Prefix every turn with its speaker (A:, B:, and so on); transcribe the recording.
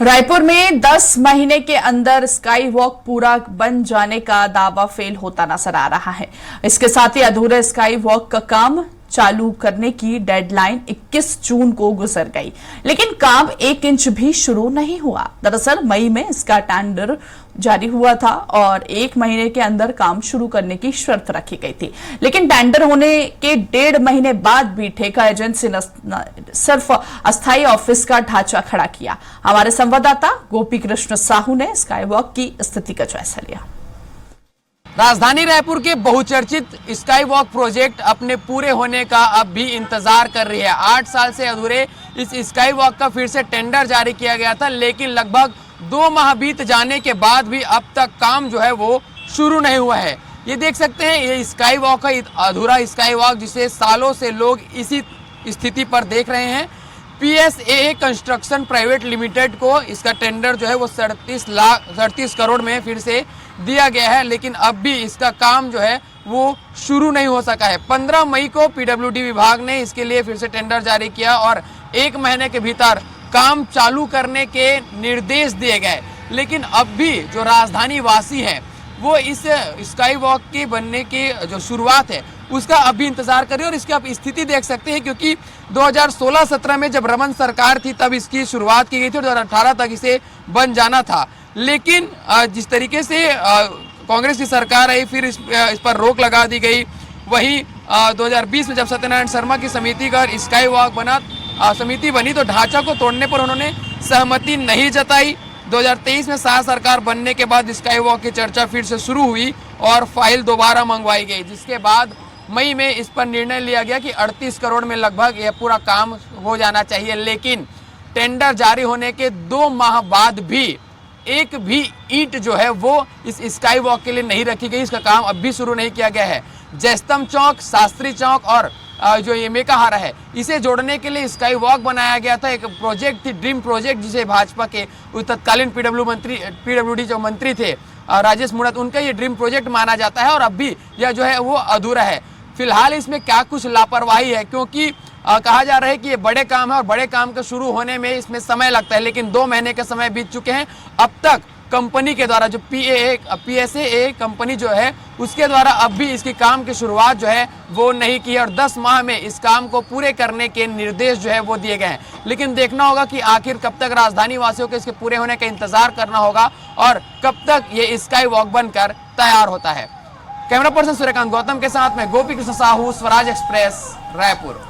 A: रायपुर में 10 महीने के अंदर स्काई वॉक पूरा बन जाने का दावा फेल होता नजर आ रहा है। इसके साथ ही अधूरे स्काई वॉक का काम चालू करने की डेडलाइन 21 जून को गुजर गई, लेकिन काम 1 इंच भी शुरू नहीं हुआ। दरअसल मई में इसका टेंडर जारी हुआ था और 1 महीने के अंदर काम शुरू करने की शर्त रखी गई थी, लेकिन टेंडर होने के 1.5 महीने बाद भी ठेका एजेंसी ने सिर्फ अस्थायी ऑफिस का ढांचा खड़ा किया। हमारे संवाददाता गोपी कृष्ण साहू ने स्काई वॉक की स्थिति का जायजा लिया।
B: राजधानी रायपुर के बहुचर्चित स्काई वॉक प्रोजेक्ट अपने पूरे होने का अब भी इंतजार कर रही है। 8 साल से अधूरे इस स्काई वॉक का फिर से टेंडर जारी किया गया था, लेकिन लगभग 2 माह बीत जाने के बाद भी अब तक काम जो है वो शुरू नहीं हुआ है। ये देख सकते हैं, ये स्काई वॉक है, अधूरा स्काई वॉक जिसे सालों से लोग इसी स्थिति पर देख रहे हैं। PSAA कंस्ट्रक्शन प्राइवेट लिमिटेड को इसका टेंडर जो है वो 37 करोड़ में फिर से दिया गया है, लेकिन अब भी इसका काम जो है वो शुरू नहीं हो सका है। 15 मई को PWD विभाग ने इसके लिए फिर से टेंडर जारी किया और 1 महीने के भीतर काम चालू करने के निर्देश दिए गए, लेकिन अब भी जो राजधानी वासी हैं वो इस स्काई वॉक के बनने की जो शुरुआत है उसका अभी इंतजार कर रहे हैं। और इसकी आप स्थिति देख सकते हैं, क्योंकि 2016-17 में जब रमन सरकार थी तब इसकी शुरुआत की गई थी और 2018 तक इसे बन जाना था, लेकिन जिस तरीके से कांग्रेस की सरकार आई फिर इस पर रोक लगा दी गई। वहीं 2020 में जब सत्यनारायण शर्मा की समिति का स्काई वॉक बना समिति बनी तो ढांचा को तोड़ने पर उन्होंने सहमति नहीं जताई। 2023 में शाह सरकार बनने के बाद स्काई वॉक की चर्चा फिर से शुरू हुई और फाइल दोबारा मंगवाई गई, जिसके बाद मई में इस पर निर्णय लिया गया कि 38 करोड़ में लगभग यह पूरा काम हो जाना चाहिए। लेकिन टेंडर जारी होने के 2 माह बाद भी एक भी ईंट जो है वो इस स्काई वॉक के लिए नहीं रखी गई। इसका काम अब भी शुरू नहीं किया गया है। जयस्तंभ चौक, शास्त्री चौक और जो ये मेकाहारा है, इसे जोड़ने के लिए स्काई वॉक बनाया गया था। एक प्रोजेक्ट थी, ड्रीम प्रोजेक्ट, जिसे भाजपा के तत्कालीन PWD जो मंत्री थे राजेश मूणत, उनका ये ड्रीम प्रोजेक्ट माना जाता है और अब भी यह जो है वो अधूरा है। फिलहाल इसमें क्या कुछ लापरवाही है, क्योंकि कहा जा रहा है कि ये बड़े काम है और बड़े काम के शुरू होने में इसमें समय लगता है, लेकिन 2 महीने के समय बीत चुके हैं। अब तक कंपनी के द्वारा जो PSAA कंपनी जो है उसके द्वारा अब भी इसकी काम की शुरुआत जो है वो नहीं की और 10 माह में इस काम को पूरे करने के निर्देश जो है वो दिए गए हैं। लेकिन देखना होगा कि आखिर कब तक राजधानी वासियों को इसके पूरे होने का इंतजार करना होगा और कब तक ये स्काई वॉक बनकर तैयार होता है। कैमरा पर्सन सूर्यकांत गौतम के साथ में गोपी कृष्ण साहू, स्वराज एक्सप्रेस, रायपुर।